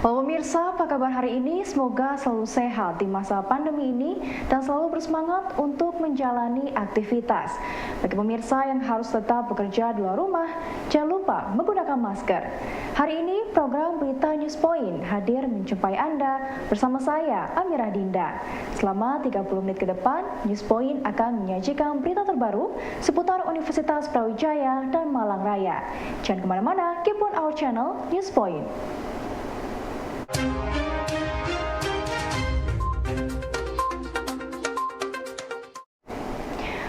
Pemirsa, apa kabar hari ini? Semoga selalu sehat di masa pandemi ini dan selalu bersemangat untuk menjalani aktivitas. Bagi pemirsa yang harus tetap bekerja di luar rumah, jangan lupa menggunakan masker. Hari ini program Berita News Point hadir menjumpai Anda bersama saya, Amirah Dinda. Selama 30 menit ke depan, News Point akan menyajikan berita terbaru seputar Universitas Brawijaya dan Malang Raya. Jangan kemana-mana, keep on our channel News Point.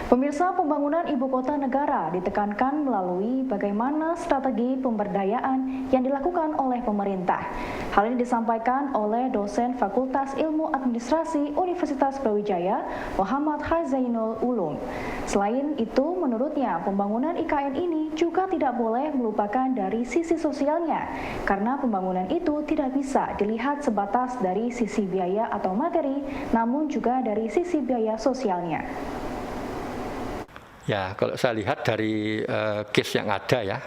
Pemirsa, pembangunan ibu kota negara ditekankan melalui bagaimana strategi pemberdayaan yang dilakukan oleh pemerintah. Hal ini disampaikan oleh dosen Fakultas Ilmu Administrasi Universitas Brawijaya, Muhammad Hazainul Ulum. Selain itu, menurutnya pembangunan IKN ini juga tidak boleh melupakan dari sisi sosialnya, karena pembangunan itu tidak bisa dilihat sebatas dari sisi biaya atau materi, namun juga dari sisi biaya sosialnya. Ya, kalau saya lihat dari case yang ada ya,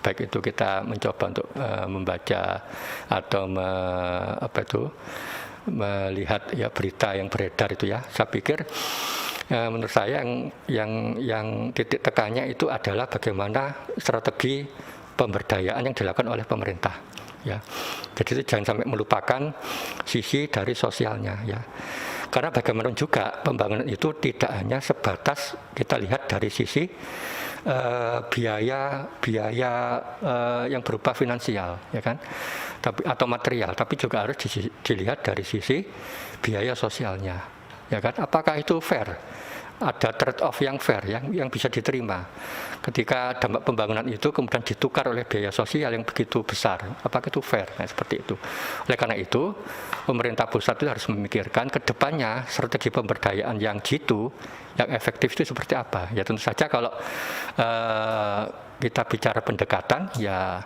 baik itu kita mencoba untuk membaca atau melihat ya berita yang beredar itu ya, saya pikir menurut saya yang titik tekannya itu adalah bagaimana strategi pemberdayaan yang dilakukan oleh pemerintah. Ya, jadi jangan sampai melupakan sisi dari sosialnya ya. Karena bagaimanapun juga pembangunan itu tidak hanya sebatas kita lihat dari sisi biaya yang berupa finansial, ya kan, atau material, tapi juga harus dilihat dari sisi biaya sosialnya, ya kan. Apakah itu fair? Ada trade-off yang fair, yang bisa diterima. Ketika dampak pembangunan itu kemudian ditukar oleh biaya sosial yang begitu besar, apakah itu fair? Nah, seperti itu. Oleh karena itu, pemerintah pusat itu harus memikirkan ke depannya strategi pemberdayaan yang jitu, yang efektif itu seperti apa. Ya tentu saja kalau kita bicara pendekatan, ya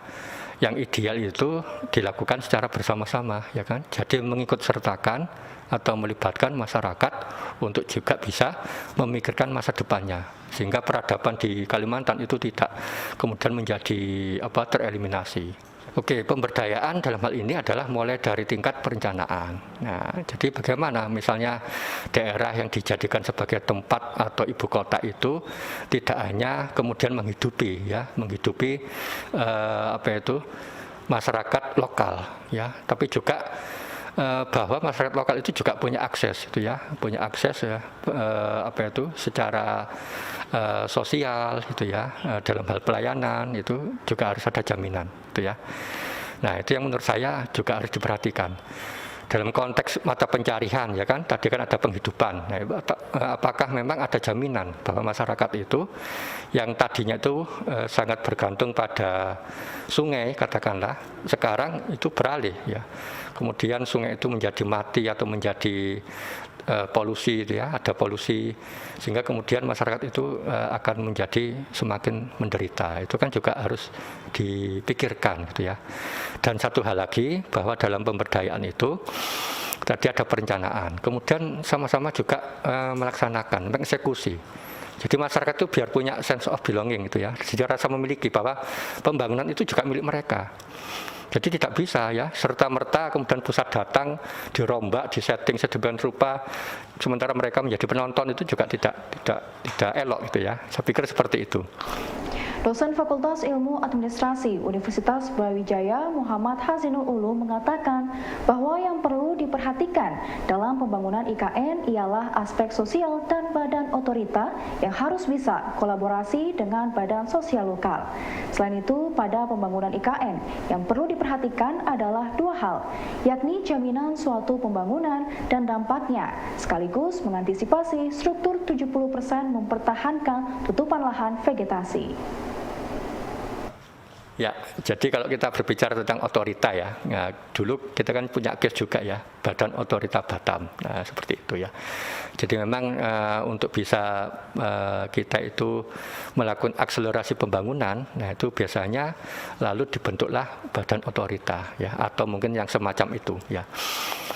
yang ideal itu dilakukan secara bersama-sama, ya kan. Jadi mengikut sertakan atau melibatkan masyarakat untuk juga bisa memikirkan masa depannya, sehingga peradaban di Kalimantan itu tidak kemudian menjadi tereliminasi. Oke, pemberdayaan dalam hal ini adalah mulai dari tingkat perencanaan. Nah, jadi bagaimana misalnya daerah yang dijadikan sebagai tempat atau ibu kota itu tidak hanya kemudian menghidupi masyarakat lokal ya, tapi juga bahwa masyarakat lokal itu juga punya akses secara sosial dalam hal pelayanan itu juga harus ada jaminan ya. Nah, itu yang menurut saya juga harus diperhatikan dalam konteks mata pencarian, ya kan. Tadi kan ada penghidupan. Nah, apakah memang ada jaminan bahwa masyarakat itu yang tadinya itu sangat bergantung pada sungai, katakanlah, sekarang itu beralih ya. Kemudian sungai itu menjadi mati atau menjadi polusi ada polusi, sehingga kemudian masyarakat itu akan menjadi semakin menderita. Itu kan juga harus dipikirkan ya. Dan satu hal lagi, bahwa dalam pemberdayaan itu tadi ada perencanaan, kemudian sama-sama juga melaksanakan, mengeksekusi. Jadi masyarakat itu biar punya sense of belonging ya, jadi rasa memiliki bahwa pembangunan itu juga milik mereka. Jadi tidak bisa ya serta-merta kemudian pusat datang dirombak, disetting sedemikian rupa, sementara mereka menjadi penonton, itu juga tidak elok ya. Saya pikir seperti itu. Dosen Fakultas Ilmu Administrasi Universitas Brawijaya, Muhammad Hazainul Ulum, mengatakan bahwa yang perlu diperhatikan dalam pembangunan IKN ialah aspek sosial dan badan otorita yang harus bisa kolaborasi dengan badan sosial lokal. Selain itu, pada pembangunan IKN yang perlu diperhatikan adalah dua hal, yakni jaminan suatu pembangunan dan dampaknya, sekaligus mengantisipasi struktur 70% mempertahankan tutupan lahan vegetasi. Ya, jadi kalau kita berbicara tentang otorita ya, dulu kita kan punya case juga ya, Badan Otorita Batam. Nah, seperti itu ya. Jadi memang untuk bisa kita itu melakukan akselerasi pembangunan, nah itu biasanya lalu dibentuklah badan otorita ya, atau mungkin yang semacam itu ya.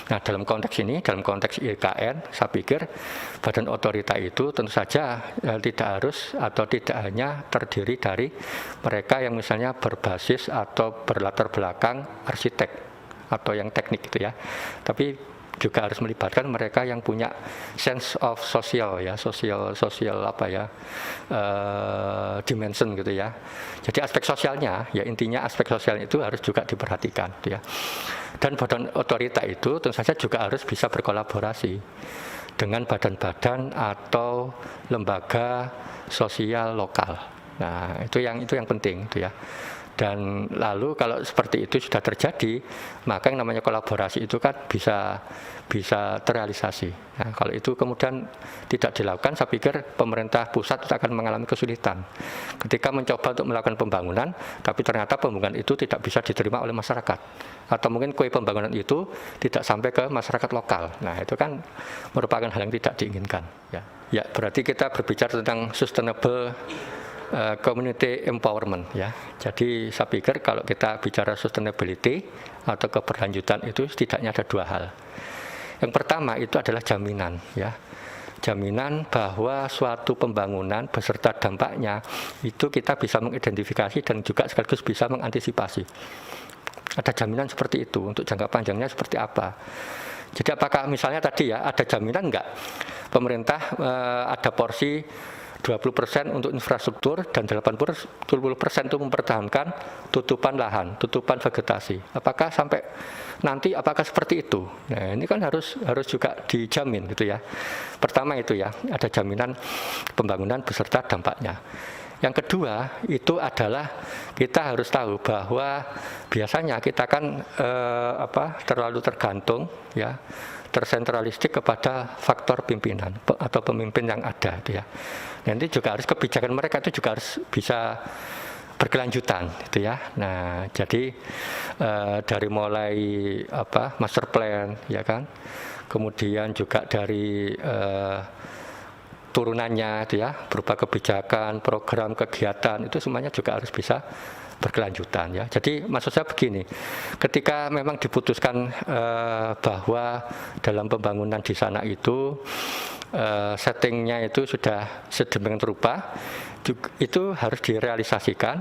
Nah, dalam konteks ini, dalam konteks IKN, saya pikir badan otorita itu tentu saja tidak harus atau tidak hanya terdiri dari mereka yang misalnya berbasis atau berlatar belakang arsitek atau yang teknik gitu ya. Tapi juga harus melibatkan mereka yang punya sense of social ya, social apa ya, dimension gitu ya. Jadi aspek sosialnya ya, intinya aspek sosial itu harus juga diperhatikan gitu ya. Dan badan otorita itu tentu saja juga harus bisa berkolaborasi dengan badan-badan atau lembaga sosial lokal. Nah, itu yang penting gitu ya. Dan lalu kalau seperti itu sudah terjadi, maka yang namanya kolaborasi itu kan bisa terrealisasi. Nah, kalau itu kemudian tidak dilakukan, saya pikir pemerintah pusat akan mengalami kesulitan ketika mencoba untuk melakukan pembangunan, tapi ternyata pembangunan itu tidak bisa diterima oleh masyarakat, atau mungkin kue pembangunan itu tidak sampai ke masyarakat lokal. Nah, itu kan merupakan hal yang tidak diinginkan. Ya, berarti kita berbicara tentang sustainable community empowerment ya. Jadi saya pikir kalau kita bicara sustainability atau keberlanjutan itu setidaknya ada dua hal. Yang pertama itu adalah jaminan ya. Jaminan bahwa suatu pembangunan beserta dampaknya itu kita bisa mengidentifikasi dan juga sekaligus bisa mengantisipasi. Ada jaminan seperti itu, untuk jangka panjangnya seperti apa. Jadi apakah misalnya tadi ya ada jaminan enggak pemerintah ada porsi 20% untuk infrastruktur dan 80% untuk mempertahankan tutupan lahan, tutupan vegetasi. Apakah sampai nanti apakah seperti itu? Nah, ini kan harus juga dijamin gitu ya. Pertama itu ya, ada jaminan pembangunan beserta dampaknya. Yang kedua itu adalah kita harus tahu bahwa biasanya kita kan terlalu tergantung ya, tersentralistik kepada faktor pimpinan atau pemimpin yang ada itu ya. Nanti juga harus kebijakan mereka itu juga harus bisa berkelanjutan gitu ya. Nah, jadi dari mulai master plan ya kan. Kemudian juga dari turunannya itu ya, berupa kebijakan, program, kegiatan itu semuanya juga harus bisa berkelanjutan ya. Jadi maksud saya begini, ketika memang diputuskan bahwa dalam pembangunan di sana itu settingnya itu sudah sedemikian rupa, itu harus direalisasikan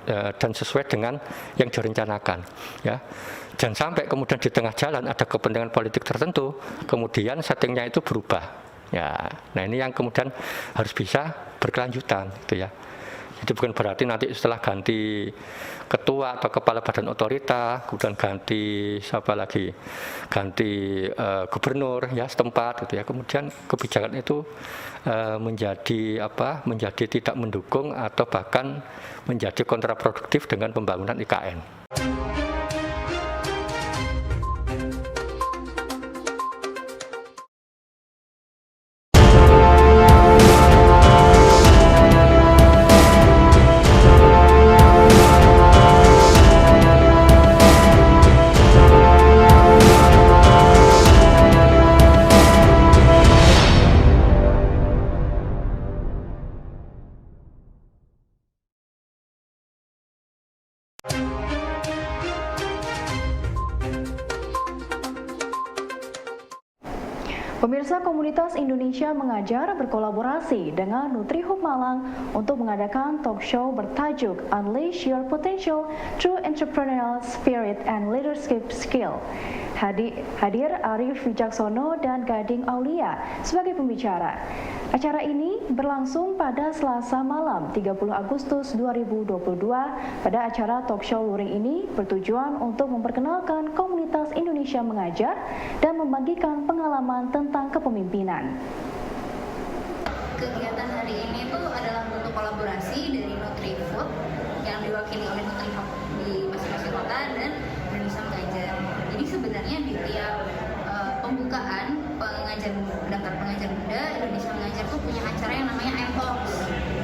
dan sesuai dengan yang direncanakan ya. Jangan sampai kemudian di tengah jalan ada kepentingan politik tertentu, kemudian settingnya itu berubah ya. Nah, ini yang kemudian harus bisa berkelanjutan gitu ya. Jadi bukan berarti nanti setelah ganti ketua atau kepala badan otorita, kemudian ganti siapa lagi, ganti gubernur ya setempat gitu ya. Kemudian kebijakan itu menjadi tidak mendukung atau bahkan menjadi kontraproduktif dengan pembangunan IKN. Pemirsa, komunitas Indonesia Mengajar berkolaborasi dengan Nutrihub Malang untuk mengadakan talk show bertajuk Unleash Your Potential Through Entrepreneurial Spirit and Leadership Skill. Hadir Arif Wijaksono dan Gading Aulia sebagai pembicara. Acara ini berlangsung pada Selasa malam 30 Agustus 2022. Pada acara talk show luring ini bertujuan untuk memperkenalkan komunitas Indonesia Mengajar dan membagikan pengalaman tentang kepemimpinan. Kegiatan hari ini itu adalah bentuk kolaborasi dari Nutrihub yang diwakili oleh Nutrihub di masing-masing kota dan Indonesia Mengajar. Jadi sebenarnya di tiap pembukaan daftar pengajar muda, Indonesia Mengajar tuh punya acara yang namanya M-Talks.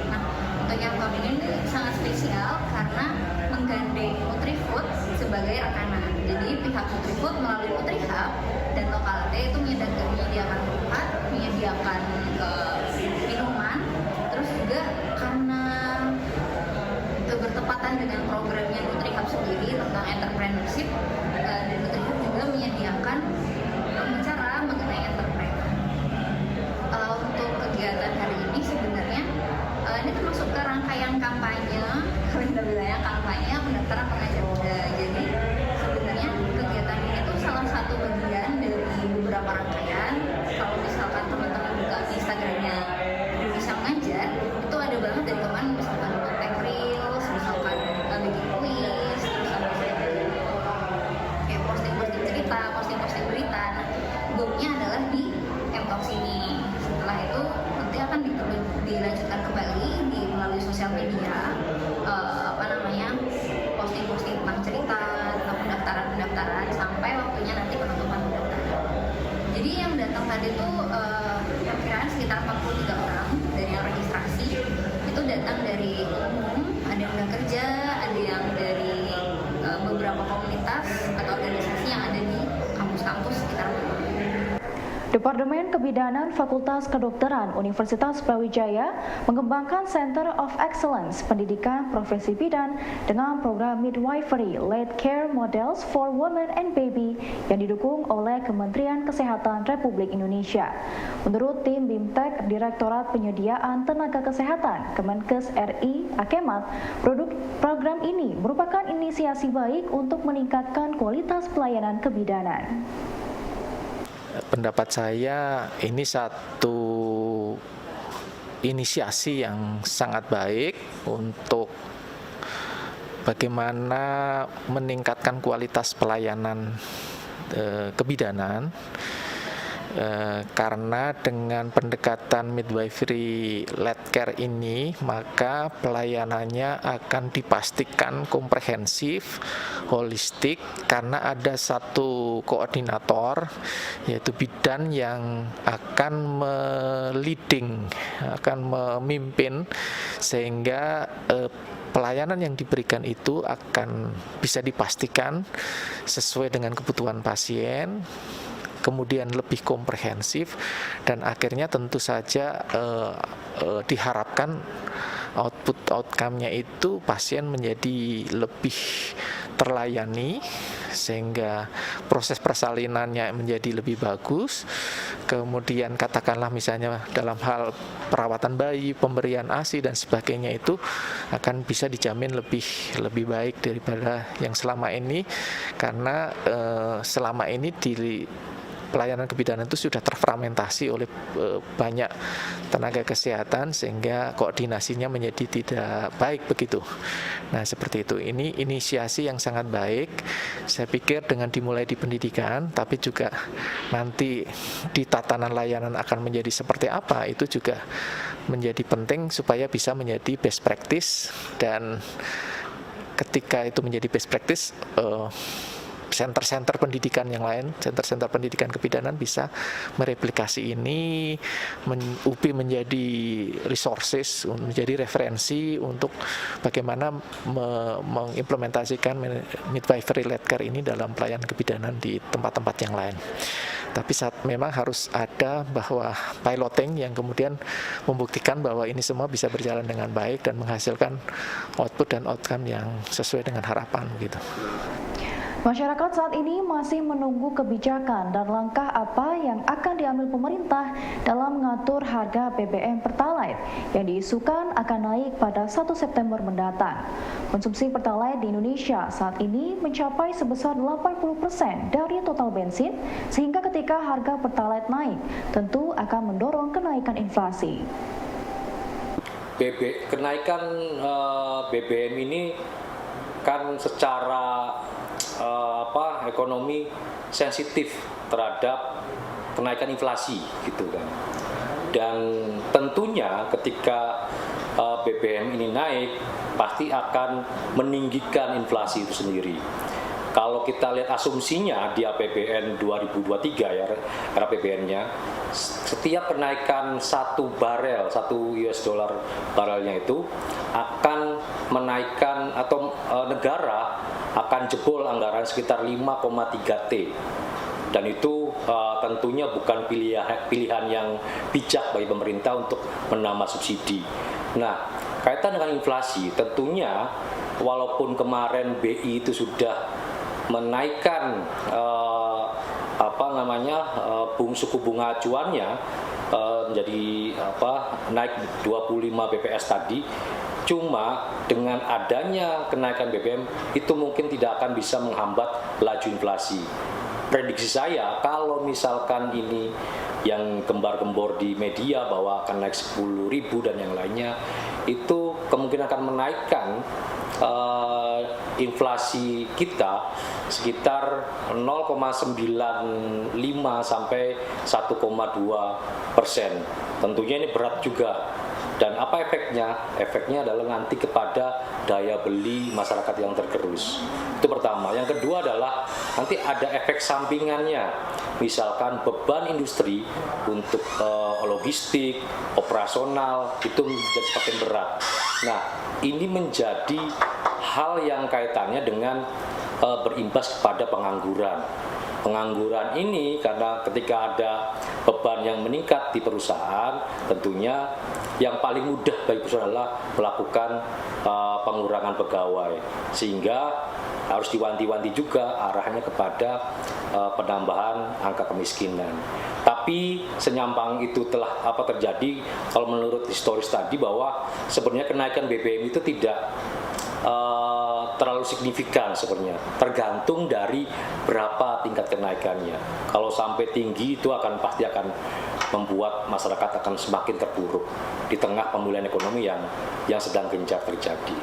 Nah, untuk yang tahun ini sangat spesial karena menggandeng Nutrihub sebagai rekanan. Jadi pihak Nutrihub melalui Nutrihub dan yaitu menyediakan tempat, menyediakan minuman, terus juga karena bertepatan dengan programnya Nutrihub sendiri tentang entrepreneurship, dan Nutrihub juga menyediakan pembicara mengenai entrepreneur. Untuk kegiatan hari ini sebenarnya ini termasuk ke rangkaian kampanye, kalender wilayah kampanye pendaftaran pengajar muda. Jadi sebenarnya kegiatan ini tuh salah satu bagian dari beberapa rangkaian. Kalau misalkan teman-teman buka di Instagramnya Indonesia Mengajar, itu ada banget dari kemarin, misalkan konten reels, misalkan bikin kuis, terus kayak posting-posting cerita, posting-posting berita. Nah, goalnya adalah di M-Talks ini. Setelah itu nanti akan dilanjutkan kembali di melalui sosial media, posting-posting tentang cerita, tentang pendaftaran sampai waktunya nanti penutupan pendaftaran. Jadi yang datang tadi tuh perkiraan sekitar 43 orang dari yang registrasi. Itu datang dari umum, ada yang udah kerja, ada yang dari beberapa komunitas atau organisasi yang ada di kampus-kampus sekitar rumah. Departemen Kebidanan Fakultas Kedokteran Universitas Brawijaya mengembangkan Center of Excellence Pendidikan Profesi Bidan dengan program Midwifery-Led Care Models for Women and Baby yang didukung oleh Kementerian Kesehatan Republik Indonesia. Menurut tim BIMTEK Direktorat Penyediaan Tenaga Kesehatan Kemenkes RI Akemat, program ini merupakan inisiasi baik untuk meningkatkan kualitas pelayanan kebidanan. Pendapat saya ini satu inisiasi yang sangat baik untuk bagaimana meningkatkan kualitas pelayanan kebidanan, karena dengan pendekatan midwifery-led care ini maka pelayanannya akan dipastikan komprehensif, holistik, karena ada satu koordinator yaitu bidan yang akan akan memimpin sehingga pelayanan yang diberikan itu akan bisa dipastikan sesuai dengan kebutuhan pasien, kemudian lebih komprehensif, dan akhirnya tentu saja diharapkan outcome-nya itu pasien menjadi lebih terlayani sehingga proses persalinannya menjadi lebih bagus. Kemudian katakanlah misalnya dalam hal perawatan bayi, pemberian ASI dan sebagainya itu akan bisa dijamin lebih baik daripada yang selama ini, karena selama ini pelayanan kebidanan itu sudah terfragmentasi oleh banyak tenaga kesehatan sehingga koordinasinya menjadi tidak baik begitu. Nah, seperti itu. Ini inisiasi yang sangat baik. Saya pikir dengan dimulai di pendidikan, tapi juga nanti di tatanan layanan akan menjadi seperti apa, itu juga menjadi penting supaya bisa menjadi best practice, dan ketika itu menjadi best practice, center-center pendidikan yang lain, center-center pendidikan kebidanan bisa mereplikasi ini, UPI menjadi resources, menjadi referensi untuk bagaimana mengimplementasikan midwifery-led care ini dalam pelayanan kebidanan di tempat-tempat yang lain. Tapi memang harus ada bahwa piloting yang kemudian membuktikan bahwa ini semua bisa berjalan dengan baik dan menghasilkan output dan outcome yang sesuai dengan harapan gitu. Masyarakat saat ini masih menunggu kebijakan dan langkah apa yang akan diambil pemerintah dalam mengatur harga BBM Pertalite yang diisukan akan naik pada 1 September mendatang. Konsumsi Pertalite di Indonesia saat ini mencapai sebesar 80% dari total bensin, sehingga ketika harga Pertalite naik, tentu akan mendorong kenaikan inflasi. Kenaikan BBM ini kan secara ekonomi sensitif terhadap kenaikan inflasi gitu kan. Dan tentunya ketika BBM ini naik pasti akan meninggikan inflasi itu sendiri. Kalau kita lihat asumsinya di APBN 2023 ya, RAPBN-nya, setiap kenaikan $1 US dollar barelnya itu akan menaikkan atau negara akan jebol anggaran sekitar 5,3 T, dan itu tentunya bukan pilihan yang bijak bagi pemerintah untuk menambah subsidi. Nah, kaitan dengan inflasi, tentunya walaupun kemarin BI itu sudah menaikkan suku bunga acuannya menjadi naik 25 BPS tadi, cuma dengan adanya kenaikan BBM itu mungkin tidak akan bisa menghambat laju inflasi. Prediksi saya kalau misalkan ini yang gembar-gembor di media bahwa akan naik 10.000 dan yang lainnya, itu kemungkinan akan menaikkan inflasi kita sekitar 0,95 sampai 1,2%. Tentunya ini berat juga. Dan apa efeknya? Efeknya adalah nanti kepada daya beli masyarakat yang tergerus. Itu pertama. Yang kedua adalah nanti ada efek sampingannya. Misalkan beban industri untuk logistik, operasional itu menjadi semakin berat. Nah, ini menjadi hal yang kaitannya dengan berimbas kepada pengangguran. Pengangguran ini karena ketika ada beban yang meningkat di perusahaan, tentunya yang paling mudah bagi perusahaan adalah melakukan pengurangan pegawai, sehingga harus diwanti-wanti juga arahnya kepada penambahan angka kemiskinan. Tapi senyampang itu telah terjadi kalau menurut historis tadi, bahwa sebenarnya kenaikan BBM itu tidak terlalu signifikan sebenarnya, tergantung dari berapa tingkat kenaikannya. Kalau sampai tinggi itu pasti akan membuat masyarakat akan semakin terpuruk di tengah pemulihan ekonomi yang sedang gencar terjadi.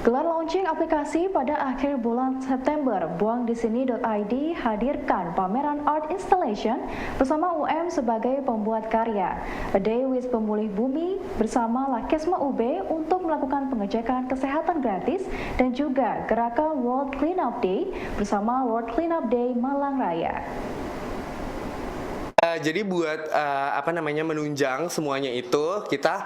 Gelar launching aplikasi pada akhir bulan September, buangdisini.id hadirkan pameran art installation bersama UM sebagai pembuat karya. A Day with Pemulih Bumi bersama Lakesma UB untuk melakukan pengecekan kesehatan gratis, dan juga gerakan World Cleanup Day bersama World Cleanup Day Malang Raya. Jadi buat menunjang semuanya itu, kita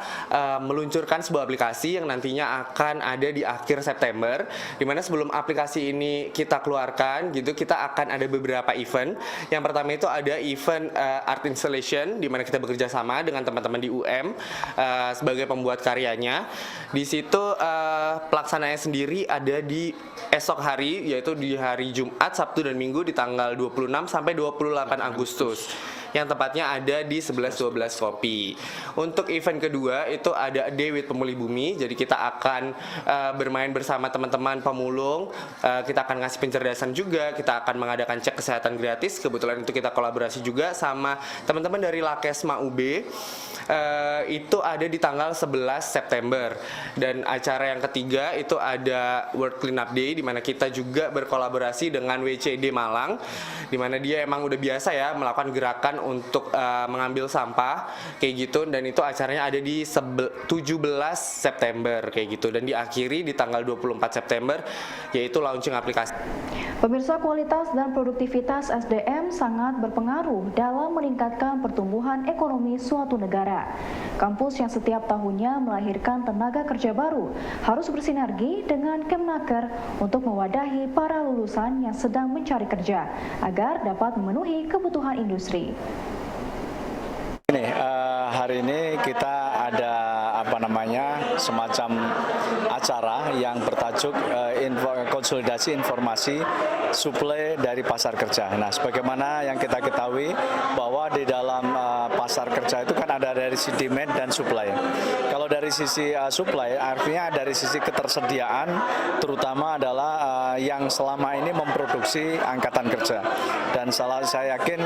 meluncurkan sebuah aplikasi yang nantinya akan ada di akhir September, dimana sebelum aplikasi ini kita keluarkan gitu, kita akan ada beberapa event. Yang pertama itu ada event art installation, dimana kita bekerja sama dengan teman-teman di UM sebagai pembuat karyanya. Di situ pelaksanaannya sendiri ada di esok hari, yaitu di hari Jumat, Sabtu, dan Minggu di tanggal 26 sampai 28 Agustus. Yang tepatnya ada di 11-12 Kopi. Untuk event kedua itu ada A Day with Pemulih Bumi. Jadi kita akan bermain bersama teman-teman pemulung. Kita akan ngasih pencerdasan juga. Kita akan mengadakan cek kesehatan gratis. Kebetulan itu kita kolaborasi juga sama teman-teman dari Lakesma UB. Itu ada di tanggal 11 September. Dan acara yang ketiga itu ada World Cleanup Day, di mana kita juga berkolaborasi dengan WCD Malang, di mana dia emang udah biasa ya melakukan gerakan untuk mengambil sampah kayak gitu, dan itu acaranya ada di 17 September kayak gitu, dan diakhiri di tanggal 24 September yaitu launching aplikasi. Pemirsa, kualitas dan produktivitas SDM sangat berpengaruh dalam meningkatkan pertumbuhan ekonomi suatu negara. Kampus yang setiap tahunnya melahirkan tenaga kerja baru harus bersinergi dengan Kemnaker untuk mewadahi para lulusan yang sedang mencari kerja agar dapat memenuhi kebutuhan industri. Hari ini kita ada semacam acara yang bertajuk konsolidasi informasi suplai dari pasar kerja. Nah, sebagaimana yang kita ketahui bahwa di dalam pasar kerja itu kan ada dari demand dan supply. Kalau dari sisi supply, artinya dari sisi ketersediaan, terutama adalah yang selama ini memproduksi angkatan kerja. Dan saya yakin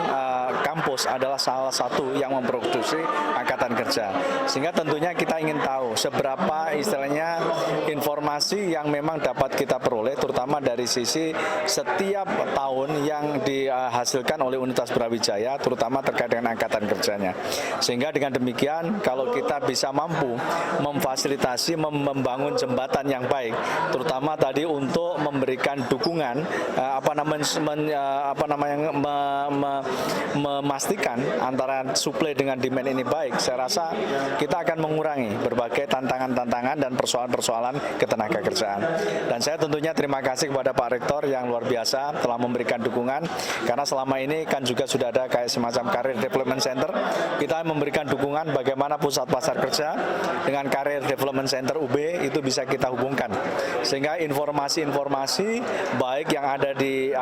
kampus adalah salah satu yang memproduksi angkatan kerja. Sehingga tentunya kita ingin tahu seberapa istilahnya informasi yang memang dapat kita peroleh, terutama dari sisi setiap tahun yang dihasilkan oleh Universitas Brawijaya, terutama terkait dengan angkatan kerjanya. Sehingga dengan demikian, kalau kita bisa mampu memfasilitasi, membangun jembatan yang baik, terutama tadi untuk memberikan dukungan, memastikan antara supply dengan demand ini baik, saya rasa kita akan mengurangi berbagai tantangan-tantangan dan persoalan-persoalan ketenaga kerjaan. Dan saya tentunya terima kasih kepada Pak Rektor yang luar biasa telah memberikan dukungan, karena selama ini kan juga sudah ada kayak semacam Career Development Center. Kita memberikan dukungan bagaimana pusat pasar kerja dengan Career Development Center UB itu bisa kita hubungkan, sehingga informasi-informasi baik yang ada di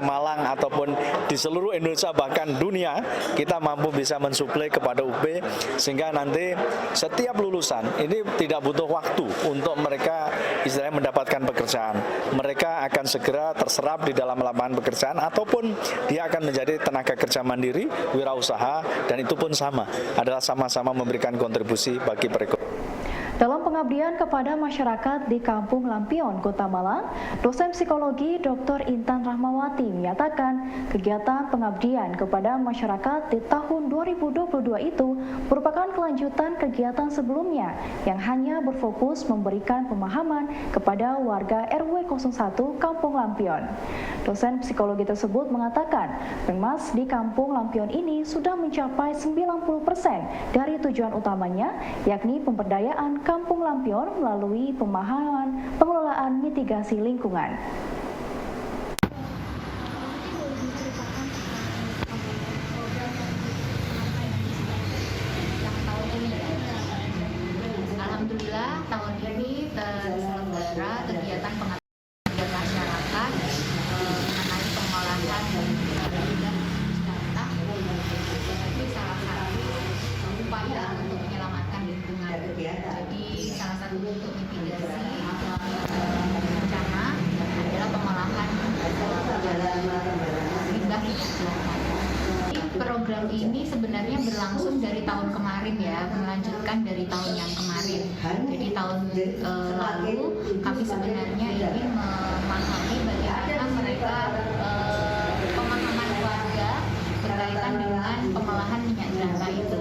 Malang ataupun di seluruh Indonesia bahkan dunia, kita mampu bisa mensuplai kepada UB, sehingga nanti setiap lulusan ini tidak butuh waktu untuk mereka istilahnya mendapatkan pekerjaan. Mereka akan segera terserap di dalam lapangan pekerjaan, ataupun dia akan menjadi tenaga kerja mandiri, wirausaha, dan itu pun adalah sama-sama memberikan kontribusi bagi perekonomian. Dalam pengabdian kepada masyarakat di Kampung Lampion, Kota Malang, dosen psikologi Dr. Intan Rahmawati menyatakan kegiatan pengabdian kepada masyarakat di tahun 2022 itu merupakan kelanjutan kegiatan sebelumnya yang hanya berfokus memberikan pemahaman kepada warga RW 01 Kampung Lampion. Dosen psikologi tersebut mengatakan, Pengmas di Kampung Lampion ini sudah mencapai 90% dari tujuan utamanya, yakni pemberdayaan Kampung Lampion melalui pemahaman pengelolaan mitigasi lingkungan. Alhamdulillah tahun ini terselenggara kegiatan pengabdian masyarakat mengenai pengolahan limbah sampah. Itu salah satu upaya untuk menyelamatkan lingkungan. Jadi salah satu bentuk mitigasi bencana adalah pengolahan limbah minyak jelantah. Program ini sebenarnya berlangsung dari tahun kemarin ya, melanjutkan dari tahun yang kemarin. Jadi tahun lalu kami sebenarnya ingin memahami bagaimana mereka pemahaman warga berkaitan dengan pengolahan minyak jelantah itu.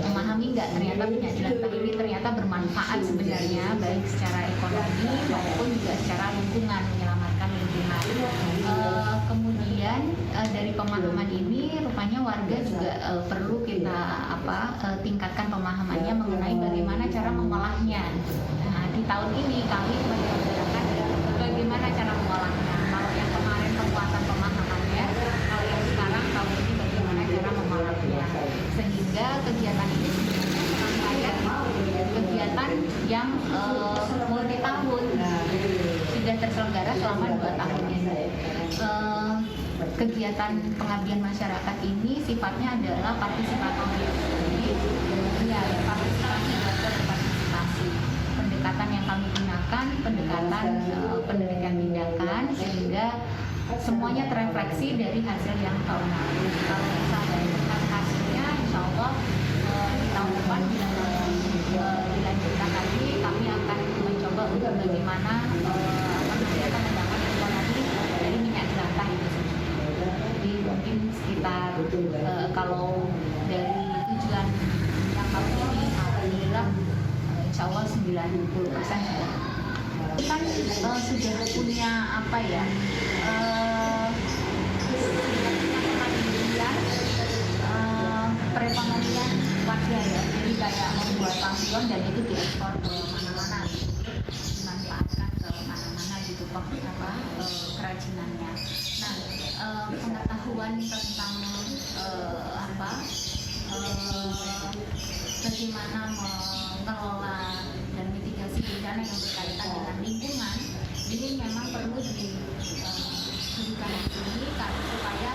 Memahami nggak ternyata minyak jelantah ini ternyata bermanfaat sebenarnya, baik secara ekonomi maupun juga secara lingkungan, menyelamatkan lingkungan. Kemudian dari pemahaman ini rupanya warga juga perlu kita tingkatkan pemahamannya mengenai bagaimana cara mengolahnya. Nah, di tahun ini kami menjelaskan bagaimana cara mengolahnya. Kalau yang kemarin penguatan pemahamannya, kalau yang sekarang tahun ini bagaimana cara mengolahnya. Sehingga kegiatan ini serangkaian kegiatan yang multi tahun sudah terselenggara selama 2 tahun ini. Kegiatan pengabdian masyarakat ini sifatnya adalah partisipatif. Jadi ya partisipasi berpartisipasi. Pendekatan yang kami gunakan pendekatan pendidikan tindakan sehingga semuanya terefleksi dari hasil yang tahun lalu. Kalau misalnya dengan hasilnya, insya Allah di tahun depan dilanjutkan lagi, kami akan mencoba untuk bagaimana meningkatkan pendapat ekonomi dari minyak jelantah itu sendiri. Jadi mungkin sekitar kalau dari tujuan yang tahun ini, alhamdulillah insya Allah 90% sudah. Kan sudah punya perekonomian warga ya, jadi kayak membuat lampion dan itu diekspor ke mana-mana, dimanfaatkan ke mana-mana gitu kerajinannya. Nah, pengetahuan tentang bagaimana mengelola dan mitigasi bencana yang berkaitan dengan lingkungan ini memang perlu diberikan di sini supaya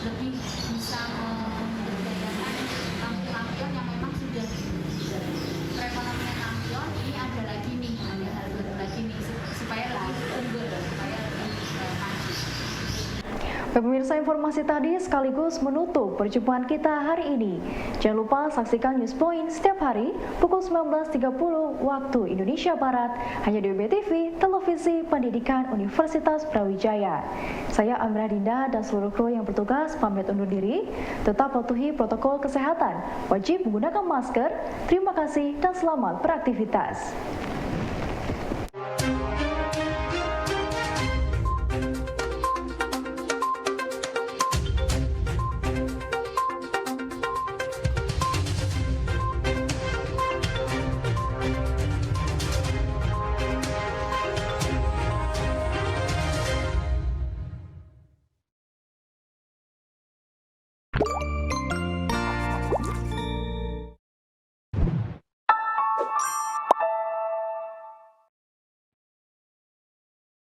lebih bisa memberdayakan lampion yang memang sudah perekonomian Pemirsa, informasi tadi sekaligus menutup perjumpaan kita hari ini. Jangan lupa saksikan News Point setiap hari pukul 19.30 waktu Indonesia Barat hanya di UBTV, Televisi Pendidikan Universitas Brawijaya. Saya Amira Dinda dan seluruh kru yang bertugas pamit undur diri. Tetap patuhi protokol kesehatan, wajib menggunakan masker. Terima kasih dan selamat beraktivitas.